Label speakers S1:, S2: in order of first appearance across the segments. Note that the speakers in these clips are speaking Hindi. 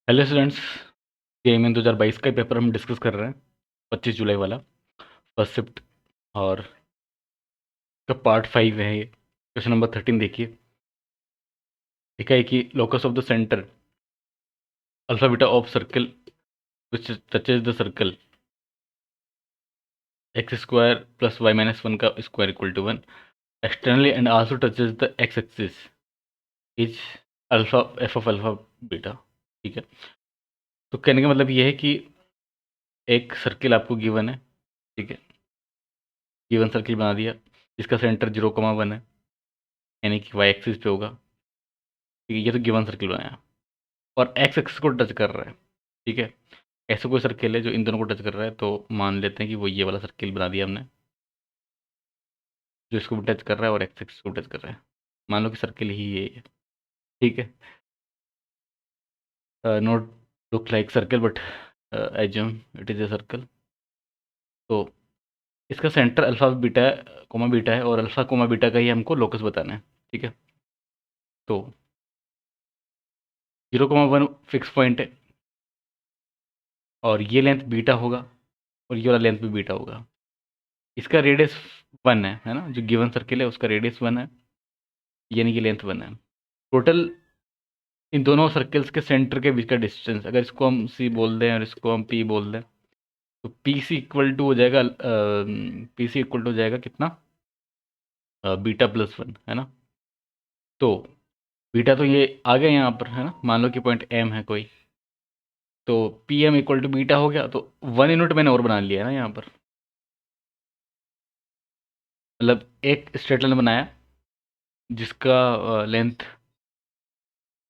S1: हेलो स्टूडेंट्स, जेईई 2022 का पेपर हम डिस्कस कर रहे हैं। 25 जुलाई वाला फर्स्ट शिफ्ट और का पार्ट 5 है ये। क्वेश्चन नंबर 13 देखिए। लिखा है कि locus of the centre alpha beta of circle which touches the circle x square plus y minus 1 का square equal to 1 externally and also touches the x axis is alpha F of alpha beta. ठीक है, तो कहने का मतलब ये है कि एक सर्किल आपको गिवन है। ठीक है, गिवन सर्किल बना दिया जिसका सेंटर 0,1 है, यानी कि वाई एक्सिस पे होगा। ठीक है, ये तो गिवन सर्किल बनाया और एक्स एक्सिस को टच कर रहा है। ठीक है, ऐसा कोई सर्किल है जो इन दोनों को टच कर रहा है, तो मान लेते हैं कि वो ये वाला सर्किल बना दिया हमने जो इसको भी टच कर रहा है और एक्स एक्सिस को टच कर रहा है। मान लो कि सर्किल ही ये है। ठीक है, not look like circle but assume it is a circle. तो इसका centre alpha beta comma beta है और अल्फा कोमा बीटा का ही हमको लोकस बताना है। ठीक है, तो 0,1 फिक्स पॉइंट है और ये लेंथ बीटा होगा और ये वाला लेंथ भी बीटा होगा। इसका रेडियस 1 है ना, जो गिवन सर्किल है उसका रेडियस 1 है, यानी कि लेंथ 1 है। टोटल इन दोनों सर्कल्स के सेंटर के बीच का डिस्टेंस, अगर इसको हम सी बोल दें और इसको हम पी बोल दें, तो पी सी इक्वल टू हो जाएगा, पी सी इक्वल टू हो जाएगा कितना, बीटा प्लस 1 है ना। तो बीटा तो ये आ गया यहाँ पर है ना, मान लो कि पॉइंट एम है कोई, तो P M equal to beta हो गया। तो 1 यूनिट मैंने और बना लिया है ना यहाँ पर, मतलब एक स्ट्रेट लाइन बनाया जिसका लेंथ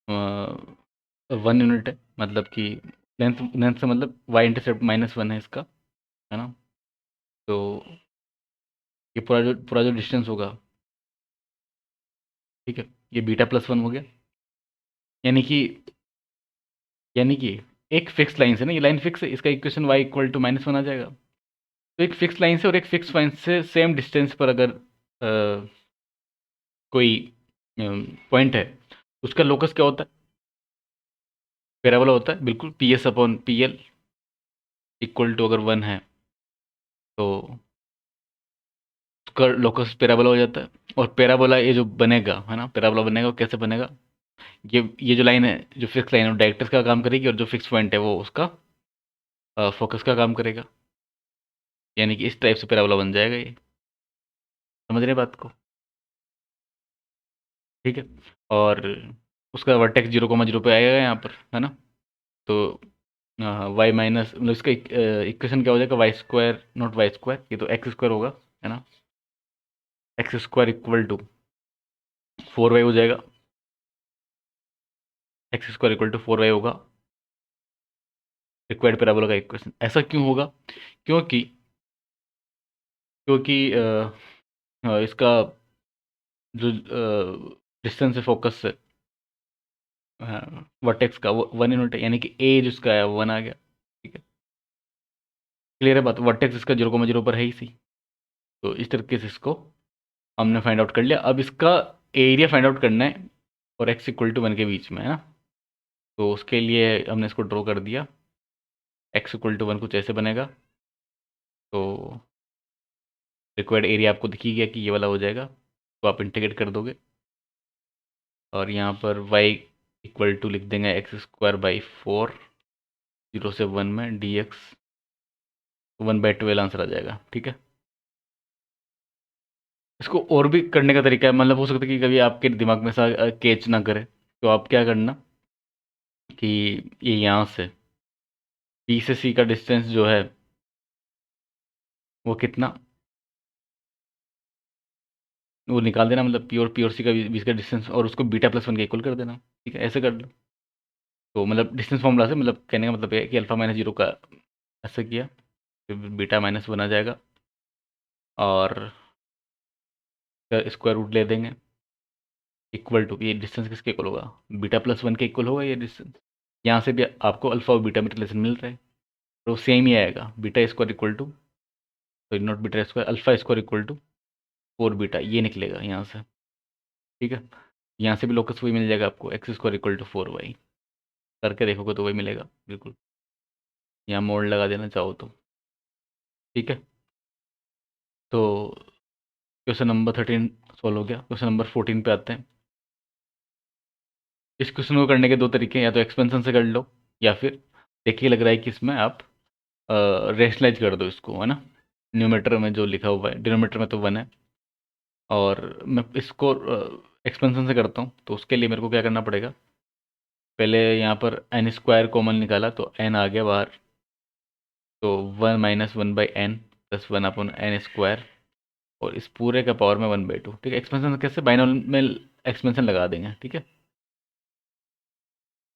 S1: 1 यूनिट है, मतलब कि लेंथ लेंथ से मतलब वाई इंटरसेप्ट -1 है इसका, है ना। तो ये पूरा जो डिस्टेंस होगा, ठीक है, ये बीटा प्लस 1 हो गया, यानी कि यानी कि एक फिक्स लाइन से ना, ये लाइन फिक्स है, इसका इक्वेशन y इक्वल टू -1 आ जाएगा। तो एक फिक्स लाइन से और एक फिक्स पॉइंट से सेम डिस्टेंस पर अगर कोई पॉइंट है, उसका लोकस क्या होता है, पैराबोला होता है बिल्कुल, P S upon P L equal to अगर 1 है तो उसका लोकस पैराबोला हो जाता है। और पैराबोला ये जो बनेगा है ना, पैराबोला बनेगा वो कैसे बनेगा, ये जो लाइन है, जो फिक्स लाइन है वो डायरेक्ट्रिक्स का काम करेगी और जो फिक्स पॉइंट है वो उसका फोकस का काम करेगा, यानी कि इस टाइप से पैराबोला बन जाएगा ये। समझ रहे हैं बात को? ठीक है, और उसका वर्टेक्स 0,0 पे आएगा यहाँ पर, है ना। तो वाई माइनस मतलब इसका इक्वेशन क्या हो जाएगा, y square not y square, ये तो एक्स स्क्वायर होगा, है ना। X square equal to 4y हो जाएगा, x square equal to 4y होगा रिक्वायर्ड पैराबोला का इक्वेशन। ऐसा क्यों होगा, क्योंकि क्योंकि इसका जो डिस्टेंस है फोकस से वर्टेक्स का वो 1 यूनिट है, यानी कि ए जिसका है 1 आ गया। ठीक है, क्लियर है बात, वर्टेक्स इसका 0,0 पर है ही सी। तो इस तरीके से इसको हमने फाइंड आउट कर लिया। अब इसका एरिया फाइंड आउट करना है और एक्स इक्वल टू 1 के बीच में, है ना। तो उसके लिए हमने इसको ड्रॉ कर दिया, एक्स इक्वल टू 1 कुछ ऐसे बनेगा। तो रिक्वायर्ड एरिया आपको दिखी गया कि ये वाला हो जाएगा, तो आप इंटीग्रेट कर दोगे और यहाँ पर y इक्वल टू लिख देंगे एक्स स्क्वायर बाई 4, 0 से 1 में डी एक्स 1/12 आंसर आ जाएगा। ठीक है, इसको और भी करने का तरीका है, मतलब हो सकता है कि कभी आपके दिमाग में सा कैच ना करे, तो आप क्या करना कि ये यहाँ से बी से सी का डिस्टेंस जो है वो कितना, वो निकाल देना, मतलब पी और सी का बीच का डिस्टेंस, और उसको बीटा प्लस 1 के इक्वल कर देना। ठीक है, ऐसे कर लो। तो मतलब डिस्टेंस फॉर्मूला से, मतलब कहने का मतलब ये है कि अल्फा माइनस 0 का ऐसे किया, फिर बीटा -1 आ जाएगा और स्क्वायर रूट ले देंगे इक्वल टू, ये डिस्टेंस किसके इक्वल होगा, बीटा प्लस 1 के इक्वल होगा ये डिस्टेंस। यहाँ से भी आपको अल्फा और बीटा में रिलेशन मिल रहा है, तो सेम ही आएगा, बीटा स्क्वायर इक्वल टू, तो not beta square, alpha square equal to 4 beta, ये निकलेगा यहाँ से। ठीक है, यहाँ से भी लोकस वही मिल जाएगा आपको, x square equal to 4y। करके देखोगे तो वही मिलेगा बिल्कुल। यहाँ मोड लगा देना चाहो तो। ठीक है, तो क्वेश्चन नंबर 13 सॉल्व हो गया। क्वेश्चन नंबर 14 पे आते हैं। इस क्वेश्चन को करने के दो तरीके हैं, या तो एक्सपेंशन से कर लो, या फिर देखिए लग रहा है कि इसमें आप रेशनलाइज कर दो इसको, है ना। न्यूमेटर में जो लिखा हुआ है, डिनोमीटर में तो 1 है, और मैं इसको एक्सपेंशन से करता हूँ। तो उसके लिए मेरे को क्या करना पड़ेगा, पहले यहाँ पर एन स्क्वायर कॉमन निकाला तो एन आ गया बाहर, तो 1 - 1/n प्लस 1/n², और इस पूरे का पावर में 1/2। ठीक है, एक्सपेंशन कैसे, बाइनोमियल एक्सपेंशन लगा देंगे। ठीक है,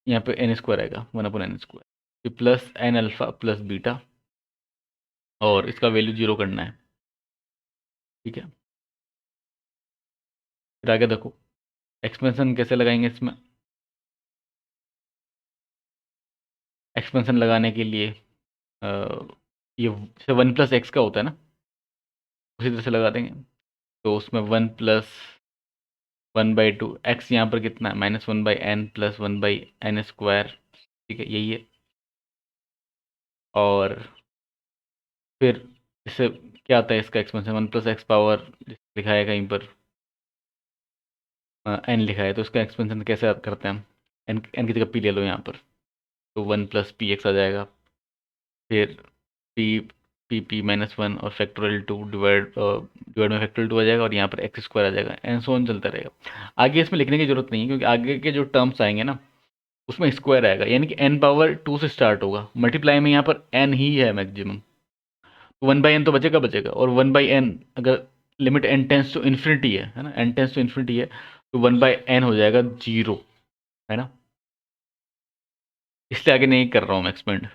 S1: यहाँ पे एन स्क्वायर आएगा 1/n², फिर plus n alpha plus beta, और इसका वैल्यू 0 करना है। ठीक है, फिर आगे देखो एक्सपेंशन कैसे लगाएंगे इसमें। एक्सपेंशन लगाने के लिए अ, ये जैसे 1 + x का होता है ना, उसी तरह से लगा देंगे। तो उसमें 1 + 1/2, एक्स यहाँ पर कितना है, -1/n प्लस 1/n²। ठीक है, यही है। और फिर इससे क्या आता है, इसका एक्सपेंशन 1 + x पावर लिखा है कहीं पर, n लिखा है, तो इसका एक्सपेंशन कैसे करते हैं हम, n की जगह p ले लो यहाँ पर, तो 1 + px आ जाएगा। फिर p p - 1 और फैक्टोरियल 2 डिवाइड में फैक्टोरियल 2 आ जाएगा, और यहाँ पर x² आ जाएगा, एंड सो ऑन चलता रहेगा। आगे इसमें लिखने की जरूरत नहीं है, क्योंकि आगे के जो टर्म्स आएंगे ना उसमें स्क्वायर आएगा, यानी कि n⁻2 से स्टार्ट होगा, मल्टीप्लाई में यहाँ पर n ही है मैक्सिमम। 1/n तो बचेगा बचेगा, और 1/n अगर limit n tends to infinity है ना, n टेंस टू इन्फिनिटी है, तो 1/n हो जाएगा 0, है ना। इससे आगे नहीं कर रहा हूँ मैं एक्सपेंड।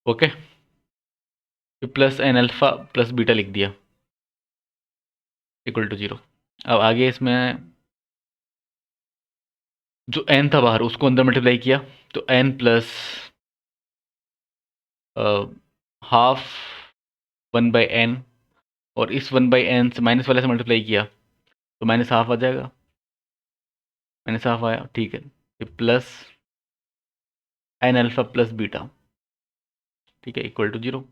S1: ओके, फिर plus n alpha plus beta लिख दिया इक्वल टू 0। अब आगे इसमें जो n था बाहर उसको अंदर मल्टीप्लाई किया, तो n प्लस हाफ 1/n, और इस 1/n से माइनस वाले से मल्टीप्लाई किया तो माइनस हाफ आ जाएगा, माइनस हाफ आया। ठीक है, फिर plus n alpha plus beta, ठीक है, इक्वल टू 0।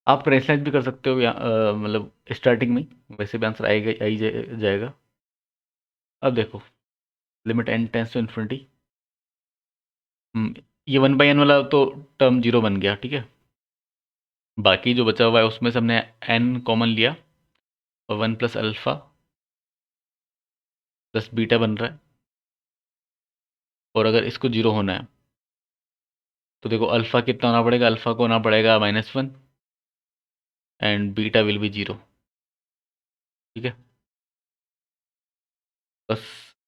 S1: आप रेशनलाइज भी कर सकते हो, या मतलब स्टार्टिंग में वैसे भी आंसर आएगा, आ ही जाएगा। अब देखो limit n tends to infinity, ये 1/n वाला तो टर्म 0 बन गया। ठीक है, बाकी जो बचा हुआ है उसमें से हमने n कॉमन लिया, और 1 + अल्फ़ा प्लस बीटा बन रहा है, और अगर इसको 0 होना है तो देखो अल्फ़ा कितना होना पड़ेगा, अल्फ़ा को होना पड़ेगा -1, एंड बीटा विल बी 0। ठीक है, बस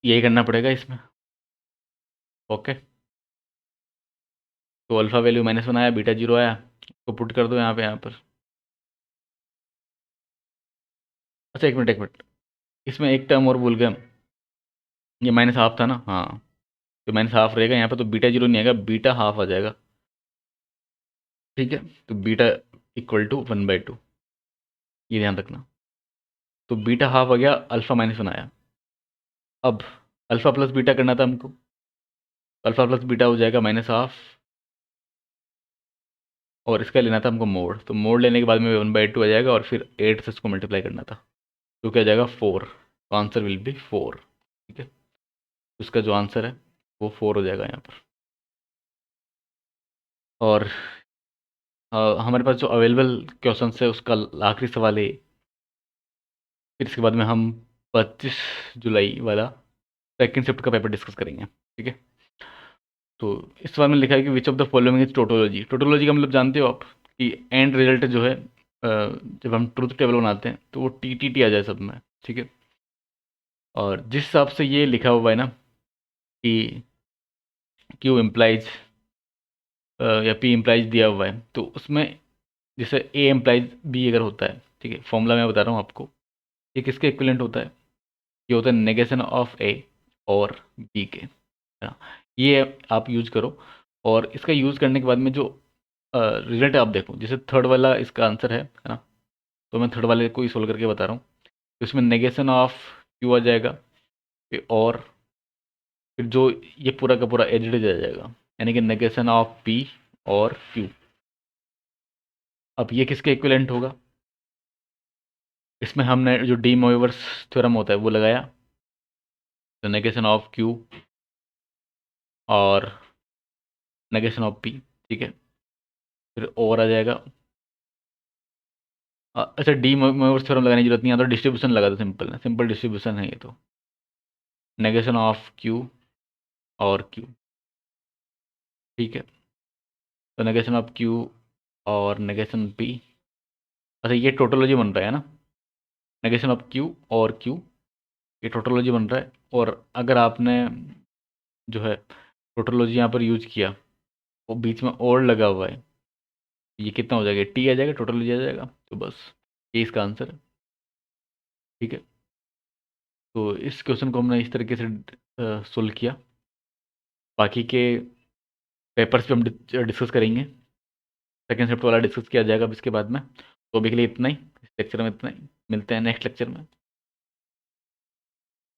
S1: यही करना पड़ेगा इसमें। ओके, तो अल्फ़ा वैल्यू -1 आया, बीटा 0 आया, तो पुट कर दो यहाँ पे, यहाँ पर। अच्छा, एक मिनट एक मिनट, इसमें एक टर्म और भूल गए हम, ये माइनस हाफ था ना, हाँ, तो माइनस हाफ रहेगा यहाँ पे, तो बीटा 0 नहीं आएगा, बीटा हाफ आ जाएगा। ठीक है, तो बीटा इक्वल टू 1/2, ये ध्यान रखना। तो बीटा हाफ आ गया, अल्फ़ा -1 आया। अब अल्फ़ा प्लस बीटा करना था हमको, अल्फ़ा प्लस बीटा हो जाएगा -हाफ, और इसका लेना था हमको मोड, तो मोड लेने के बाद में 1/2 आ जाएगा, और फिर 8 से इसको मल्टीप्लाई करना था, तो क्या आ जाएगा 4, तो आंसर विल बी 4। ठीक है, तो इसका जो आंसर है वो 4 हो जाएगा यहाँ पर। और हमारे पास जो अवेलेबल क्वेश्चन है उसका आखिरी सवाल है, फिर इसके बाद में हम 25 जुलाई वाला सेकंड शिफ्ट का पेपर डिस्कस करेंगे। ठीक है, तो इस बार में लिखा है कि which of the following is tautology. Tautology का मतलब जानते हो आप, कि एंड रिजल्ट जो है, जब हम ट्रूथ टेबल बनाते हैं तो वो टी आ जाए सब में। ठीक है, और जिस हिसाब से ये लिखा हुआ है ना कि क्यू इम्प्लाइज या पी इम्प्लाइज दिया हुआ है, तो उसमें जैसे ए इम्प्लाइज बी अगर होता है, ठीक है, फॉर्मूला मैं बता रहा हूँ आपको, ये किसके इक्विवेलेंट होता है, ये होता है नेगेशन ऑफ ए और बी के, है ना। ये आप यूज करो, और इसका यूज़ करने के बाद में जो रिजल्ट आप देखो, जैसे थर्ड वाला इसका आंसर है ना, तो मैं थर्ड वाले को ही सोल्व करके बता रहा हूँ। तो इसमें नेगेशन ऑफ क्यू आ जाएगा, फिर और फिर जो ये पूरा का पूरा एज इट इज आ जाएगा, यानी कि नेगेशन ऑफ पी और क्यू। अब ये किसके इक्विवेलेंट होगा? इसमें हमने जो डी मोइवर्स थ्योरम होता है वो लगाया, तो नेगेशन ऑफ क्यू और नेगेशन ऑफ पी, ठीक है। फिर और आ जाएगा, अच्छा डी मोइवर्स थ्योरम लगाने की जरूरत नहीं है, तो डिस्ट्रीब्यूशन लगा दो, सिंपल सिंपल डिस्ट्रीब्यूशन है ये तो। नेगेशन ऑफ क्यू और क्यू, ठीक है। तो नेगेशन ऑफ क्यू और नेगेशन पी, अच्छा ये टोटोलॉजी बन रहा है ना, नेगेशन ऑफ क्यू और क्यू, ये टोटोलॉजी बन रहा है। और अगर आपने जो है टोटोलॉजी यहाँ पर यूज किया, वो बीच में और लगा हुआ है, ये कितना हो जाएगा? टी आ जाएगा, टोटोलॉजी आ जाएगा, तो बस ये इसका आंसर है, ठीक है। तो इस क्वेश्चन को हमने इस तरीके से सोल्व किया। बाकी के पेपर्स पे हम डिस्कस करेंगे, सेकेंड शिफ्ट वाला डिस्कस किया जाएगा अब इसके बाद में। तो अभी के लिए इतना ही, इस लेक्चर में इतना ही, मिलते हैं नेक्स्ट लेक्चर में।